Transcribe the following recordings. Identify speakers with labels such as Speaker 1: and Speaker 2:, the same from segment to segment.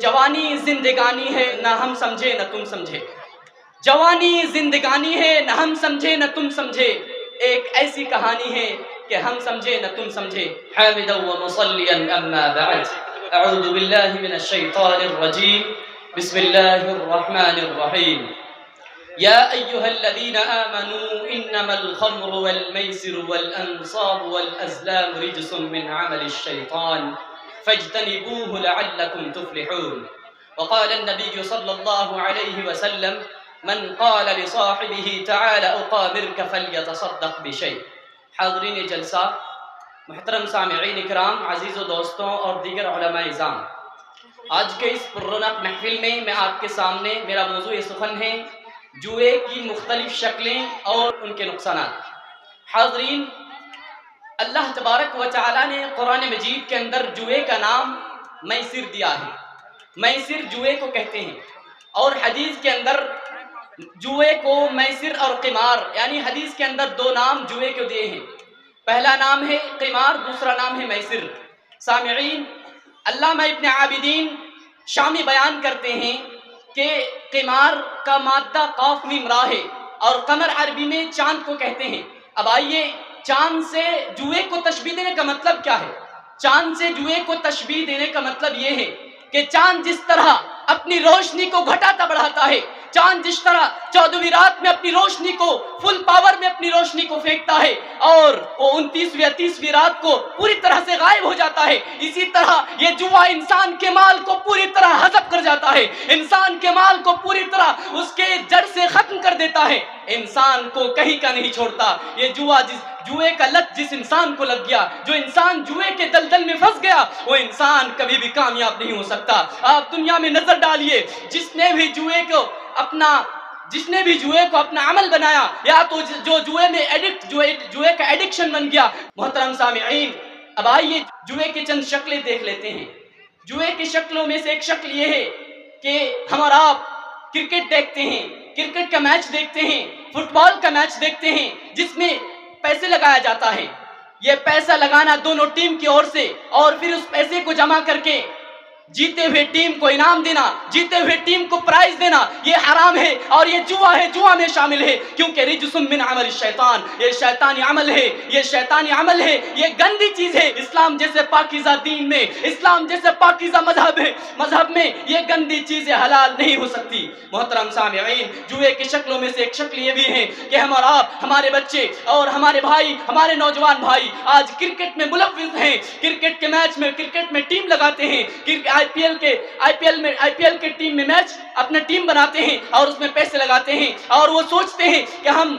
Speaker 1: جوانی زندگانی ہے نہ ہم سمجھے نہ تم سمجھے، جوانی زندگانی ہے نہ ہم سمجھے نہ تم سمجھے، ایک ایسی کہانی ہے کہ ہم سمجھے نہ تم سمجھے۔ حامدا و مصلیا اما بعد، اعوذ باللہ من الشیطان الرجیم، بسم اللہ الرحمن الرحیم۔ یا ایہا الذین آمنوا انما الخمر والمیسر والانصاب والازلام رجس من عمل الشیطان فاجتنبوه لعلكم تفلحون۔ وقال النبي صلى الله عليه وسلم من قال لصاحبه تعال اقامرك فليتصدق بشيء۔ حاضرین جلسہ، محترم سامعین کرام، عزیز و دوستوں اور دیگر علماء اعظام، آج کے اس پررونق محفل میں آپ کے سامنے میرا موضوع سخن ہے جوئے کی مختلف شکلیں اور ان کے نقصانات۔ حاضرین، اللہ تبارک و تعالیٰ نے قرآن مجید کے اندر جوئے کا نام میسر دیا ہے۔ میسر جوئے کو کہتے ہیں، اور حدیث کے اندر جوئے کو میسر اور قمار، یعنی حدیث کے اندر دو نام جوئے کو دیے ہیں، پہلا نام ہے قمار، دوسرا نام ہے میسر۔ سامعین، علامہ ابن عابدین شامی بیان کرتے ہیں کہ قمار کا مادہ قاف میم را ہے اور قمر عربی میں چاند کو کہتے ہیں۔ اب آئیے، چاند سے جوئے کو تشبیہ دینے کا مطلب کیا ہے؟ چاند سے جوئے کو تشبیہ دینے کا مطلب یہ ہے کہ چاند جس طرح اپنی روشنی کو گھٹاتا بڑھاتا ہے، چاند جس طرح 14ویں رات میں اپنی روشنی کو فل پاور میں اپنی روشنی کو پھینکتا ہے اور وہ 29ویں یا 30ویں رات کو پوری طرح سے غائب ہو جاتا ہے، اسی طرح یہ جوا انسان کے مال کو پوری طرح حذف کر جاتا ہے، انسان کے مال کو پوری طرح اس کے جڑ سے ختم کر دیتا ہے، انسان کو کہیں کا نہیں چھوڑتا۔ یہ جوئے کا لت جس انسان کو لگ گیا، جو انسان جوئے کے دلدل میں پھنس گیا، وہ انسان کبھی بھی کامیاب نہیں ہو سکتا۔ آپ دنیا میں نظر ڈالیے، جس نے بھی جوئے کو اپنا عمل بنایا، یا تو جو جوئے کا ایڈکشن بن گیا۔ محترم سامعین، اب آئیے جوئے کی چند شکلیں دیکھ لیتے ہیں۔ جوئے کی شکلوں میں سے ایک شکل یہ ہے کہ ہم اور آپ کرکٹ دیکھتے ہیں، کرکٹ کا میچ دیکھتے ہیں، فٹ بال کا میچ دیکھتے ہیں، جس میں پیسے لگایا جاتا ہے۔ یہ پیسہ لگانا دونوں ٹیم کی اور سے، اور پھر اس پیسے کو جمع کر کے جیتے ہوئے ٹیم کو انعام دینا، جیتے ہوئے ٹیم کو پرائز دینا، یہ حرام ہے اور یہ جوا ہے، جوا میں شامل ہے، کیونکہ رجس من عمل الشیطان، یہ شیطانی عمل ہے، یہ شیطانی عمل ہے، یہ گندی چیز ہے۔ اسلام جیسے پاکیزہ دین میں، اسلام جیسے پاکیزہ مذہب میں یہ گندی چیزیں حلال نہیں ہو سکتی۔ محترم سامعین، جوئے کی شکلوں میں سے ایک شکل یہ بھی ہے کہ ہم اور آپ، ہمارے بچے اور ہمارے بھائی، ہمارے نوجوان بھائی آج کرکٹ میں ملوث ہیں، کرکٹ کے میچ میں، کرکٹ میں ٹیم لگاتے ہیں، آئی پی ایل کے ٹیم میں میچ اپنا ٹیم بناتے ہیں اور اس میں پیسے لگاتے ہیں، اور وہ سوچتے ہیں کہ ہم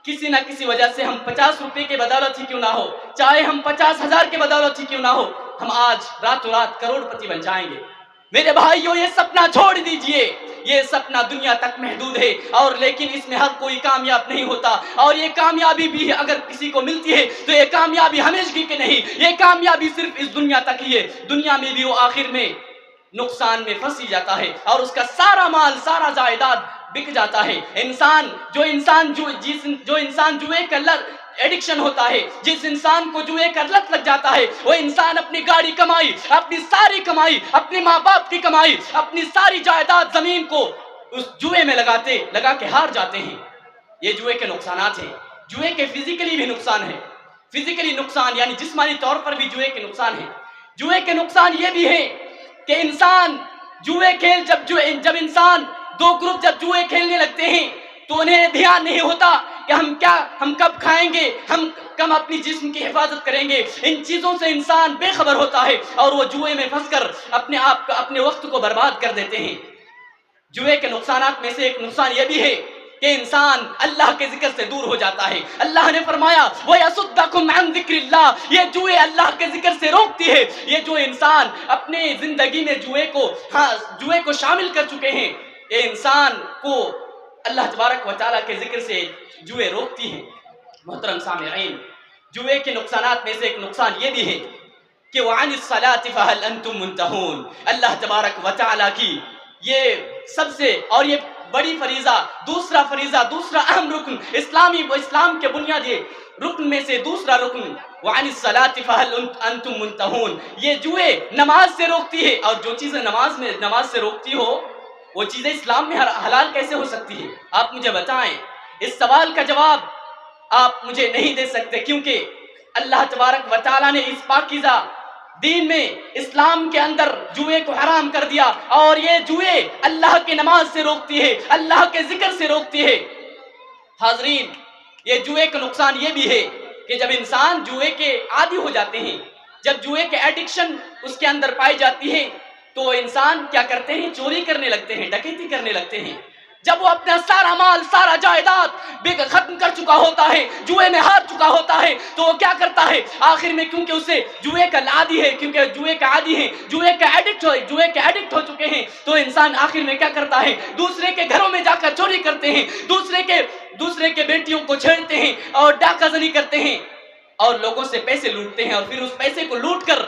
Speaker 1: کسی نہ کسی وجہ سے ہم 50 روپے کے بدولت ہی کیوں نہ ہو، چاہے ہم 50,000 کے بدولت ہی کیوں نہ ہو، ہم آج راتوں رات کروڑ پتی بن جائیں گے۔ میرے بھائیوں، یہ سپنا چھوڑ دیجئے، یہ سپنا دنیا تک محدود ہے، اور لیکن اس میں ہر کوئی کامیاب نہیں ہوتا، اور یہ کامیابی بھی اگر کسی کو ملتی ہے تو یہ کامیابی ہمیشگی کے نہیں، یہ کامیابی صرف اس دنیا تک ہی ہے۔ دنیا میں بھی وہ آخر میں نقصان میں پھنسی جاتا ہے اور اس کا سارا مال، سارا جائیداد بک جاتا ہے۔ جو انسان جوئے کا ایڈکشن ہوتا ہے، جس انسان کو جوئے کا لت لگ جاتا ہے، وہ انسان اپنی گاڑی کمائی، اپنی ساری کمائی، اپنے ماں باپ کی کمائی، اپنی ساری جائیداد زمین کو اس جوئے میں لگا کے ہار جاتے ہیں۔ یہ جوئے کے نقصانات ہیں۔ جوئے کے فزیکلی بھی نقصان ہے، فزیکلی نقصان یعنی جسمانی طور پر بھی جوئے کے نقصان ہے۔ جوئے کے نقصان یہ بھی ہے کہ انسان جب انسان دو گروپ جب جوئے کھیلنے لگتے ہیں تو انہیں دھیان نہیں ہوتا کہ ہم کب کھائیں گے، ہم کب اپنی جسم کی حفاظت کریں گے۔ ان چیزوں سے انسان بے خبر ہوتا ہے اور وہ جوئے میں پھنس کر اپنے وقت کو برباد کر دیتے ہیں۔ جوئے کے نقصانات میں سے ایک نقصان یہ بھی ہے کہ انسان اللہ کے ذکر سے دور ہو جاتا ہے۔ اللہ نے فرمایا وَيَصُدَّكُمْ عَنْ ذِكْرِ اللَّهِ، یہ جوئے اللہ کے ذکر سے روکتی ہے۔ یہ جو انسان اپنے زندگی میں جوئے کو شامل کر چکے ہیں، یہ انسان کو اللہ تبارک و تعالیٰ کے ذکر سے جوئے روکتی ہیں۔ محترم سامعین، جوئے کے نقصانات میں سے ایک نقصان یہ بھی ہے کہ وَعَنِ الصَّلَاةِ فَهَلْ أَنْتُمْ مُنْتَهُونَ، اللہ تبارک و تعالیٰ کی یہ سب سے اور یہ بڑی فریضہ، دوسرا اہم رکن اسلام کے بنیادی رکن میں سے دوسرا رکن وعن الصلاۃ فہل انتم منتہون، یہ جوئے نماز سے روکتی ہے، اور جو چیزیں نماز سے روکتی ہو وہ چیزیں اسلام میں حلال کیسے ہو سکتی ہے؟ آپ مجھے بتائیں۔ اس سوال کا جواب آپ مجھے نہیں دے سکتے، کیونکہ اللہ تبارک و تعالیٰ نے اس پاکیزہ دین میں، اسلام کے اندر جوئے کو حرام کر دیا، اور یہ جوئے اللہ کے نماز سے روکتی ہے، اللہ کے ذکر سے روکتی ہے۔ حاضرین، یہ جوئے کا نقصان یہ بھی ہے کہ جب انسان جوئے کے عادی ہو جاتے ہیں، جب جوئے کے ایڈکشن اس کے اندر پائی جاتی ہے، تو انسان کیا کرتے ہیں؟ چوری کرنے لگتے ہیں، ڈکیتی کرنے لگتے ہیں۔ جب وہ اپنا سارا مال، سارا جائیداد ختم کر چکا ہوتا ہے، جوئے میں ہار چکا ہوتا ہے، تو وہ کیا کرتا ہے؟ آخر میں کیونکہ اسے جوئے کا عادی ہے، کیونکہ جوئے کا عادی ہے، جوئے کے ایڈکٹ ہو چکے ہیں، تو انسان آخر میں کیا کرتا ہے؟ دوسرے کے گھروں میں جا کر چوری کرتے ہیں، دوسرے کے بیٹیوں کو چھیڑتے ہیں اور ڈاکہ زنی کرتے ہیں، اور لوگوں سے پیسے لوٹتے ہیں، اور پھر اس پیسے کو لوٹ کر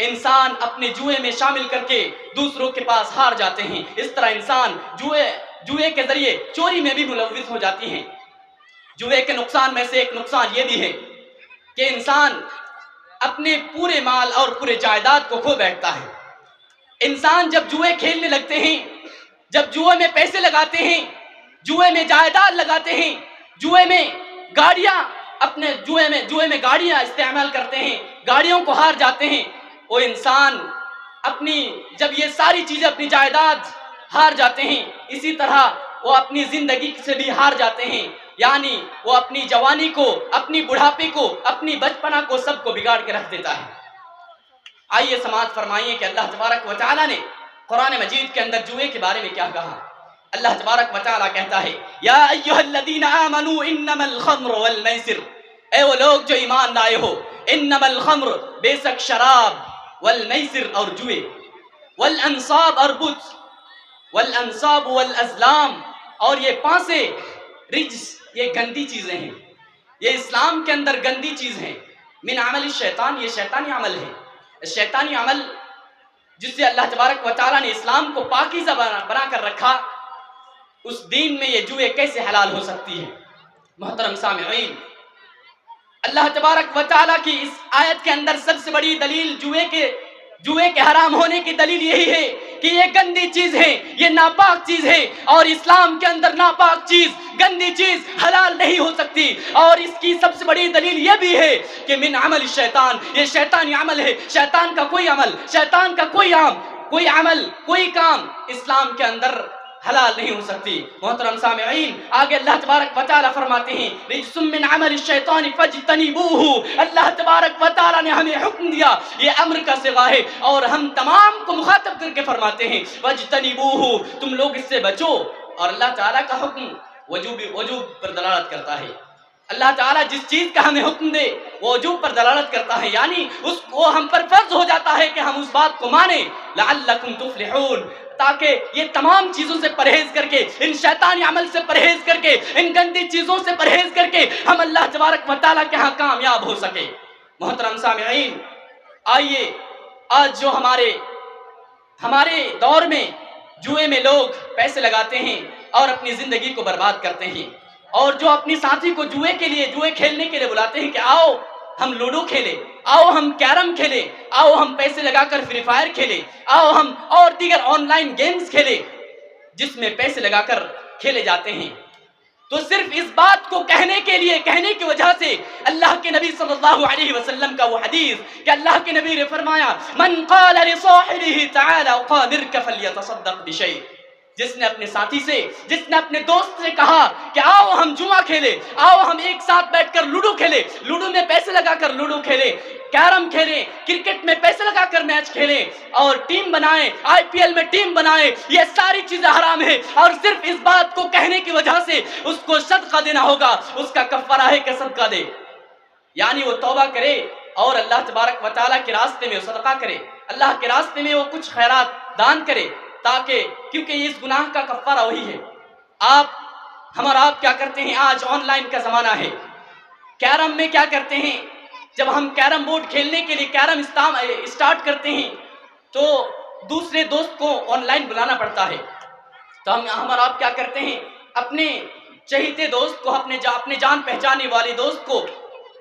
Speaker 1: انسان اپنے جوئے میں شامل کر کے دوسروں کے پاس ہار جاتے ہیں۔ اس طرح انسان جوئے کے ذریعے چوری میں بھی ملوث ہو جاتی ہیں۔ جوئے کے نقصان میں سے ایک نقصان یہ بھی ہے کہ انسان اپنے پورے مال اور پورے جائیداد کو کھو بیٹھتا ہے۔ انسان جب جوئے کھیلنے لگتے ہیں، جب جوئے میں پیسے لگاتے ہیں، جوئے میں جائیداد لگاتے ہیں، جوئے میں گاڑیاں استعمال کرتے ہیں، گاڑیوں کو ہار جاتے ہیں، وہ انسان جب یہ ساری چیزیں، اپنی جائیداد ہار جاتے ہیں، اسی طرح وہ اپنی زندگی سے بھی ہار جاتے ہیں، یعنی وہ اپنی جوانی کو، اپنی بڑھاپے کو، اپنی بچپنا کو، سب کو بگاڑ کے رکھ دیتا ہے۔ آئیے سماعت فرمائیے کہ اللہ تبارک و تعالیٰ نے قرآن مجید کے اندر جوئے کے بارے میں کیا کہا۔ اللہ تبارک و تعالیٰ کہتا ہے، یا ایھا الذین آمنوا انما الخمر والمیسر، اے وہ لوگ جو ایمان لائے ہو، انما الخمر، بے شک شراب، والمیسر اور جوئے، والانصاب اور بت، والانصاب والازلام، اور یہ پانسے، رجس، یہ گندی چیزیں ہیں، یہ اسلام کے اندر گندی چیز ہیں۔ من عمل الشیطان، یہ شیطانی عمل ہے، شیطانی عمل جس سے اللہ تبارک و تعالیٰ نے اسلام کو پاکیزہ بنا کر رکھا، اس دین میں یہ جوئے کیسے حلال ہو سکتی ہے؟ محترم سامعین، اللہ تبارک و تعالیٰ کی اس آیت کے اندر سب سے بڑی دلیل جوئے کے حرام ہونے کی دلیل یہی ہے کہ یہ گندی چیز ہے، یہ ناپاک چیز ہے، اور اسلام کے اندر ناپاک چیز، گندی چیز حلال نہیں ہو سکتی۔ اور اس کی سب سے بڑی دلیل یہ بھی ہے کہ من عمل الشیطان، یہ شیطانی عمل ہے، شیطان کا کوئی عمل، شیطان کا کوئی عمل، کوئی کام اسلام کے اندر حلال نہیں ہو سکتی۔ محترم سامعین، آگے اللہ تبارک و تعالیٰ فرماتے ہیں، رجس من عمل الشیطان فاجتنبوہ، اللہ تبارک و تعالیٰ نے ہمیں حکم دیا، یہ امر کا صیغہ ہے، اور ہم تمام کو مخاطب کر کے فرماتے ہیں، فاجتنبوہ، تم لوگ اس سے بچو۔ اور اللہ تعالیٰ کا حکم وجوب پر دلالت کرتا ہے۔ اللہ تعالیٰ جس چیز کا ہمیں حکم دے وہ وجوب پر دلالت کرتا ہے، یعنی وہ ہم پر فرض ہو جاتا ہے کہ ہم اس بات کو مانیں۔ لعلکم تفلحون، تاکہ یہ تمام چیزوں سے پرہیز کر کے، ان شیطانی عمل سے پرہیز کر کے، ان گندی چیزوں سے پرہیز کر کے ہم اللہ تبارک و تعالیٰ کے ہاں کامیاب ہو سکے۔ محترم سامعین، آئیے آج جو ہمارے دور میں جوئے میں لوگ پیسے لگاتے ہیں اور اپنی زندگی کو برباد کرتے ہیں، اور جو اپنی ساتھی کو جوئے کھیلنے کے لیے بلاتے ہیں کہ آؤ ہم لوڈو کھیلیں، آؤ ہم کیرم کھیلیں، آؤ ہم پیسے لگا کر فری فائر کھیلیں، آؤ ہم اور دیگر آن لائن گیمز کھیلیں، جس میں پیسے لگا کر کھیلے جاتے ہیں، تو صرف اس بات کو کہنے کی وجہ سے اللہ کے نبی صلی اللہ علیہ وسلم کا وہ حدیث کہ اللہ کے نبی نے فرمایا، من قال لصاحبه تعالى قامرك فليتصدق بشيء، جس نے اپنے ساتھی سے، جس نے اپنے دوست سے کہا کہ آؤ ہم جمعہ کھیلیں، آؤ ہم ایک ساتھ بیٹھ کر لوڈو کھیلیں، لوڈو میں پیسے لگا کر لوڈو کھیلیں، کیرم کھیلیں، کرکٹ میں پیسے لگا کر میچ کھیلیں، اور ٹیم بنائیں، آئی پی ایل میں ٹیم بنائیں، یہ ساری چیزیں حرام ہیں، اور صرف اس بات کو کہنے کی وجہ سے اس کو صدقہ دینا ہوگا، اس کا کفارہ ہے کہ صدقہ دے، یعنی وہ توبہ کرے اور اللہ تبارک و تعالیٰ کے راستے میں وہ صدقہ کرے، اللہ کے راستے میں وہ کچھ خیرات دان کرے، تاکہ، کیونکہ یہ اس گناہ کا کفارہ وہی ہے۔ آپ کیا کرتے ہیں؟ آج آن لائن کا زمانہ ہے، کیرم میں کیا کرتے ہیں؟ جب ہم کیرم بورڈ کھیلنے کے لیے کیرم اسٹارٹ کرتے ہیں تو دوسرے دوست کو آن لائن بلانا پڑتا ہے، تو ہم اور آپ کیا کرتے ہیں؟ اپنے چہیتے دوست کو، اپنے جان پہچانے والے دوست کو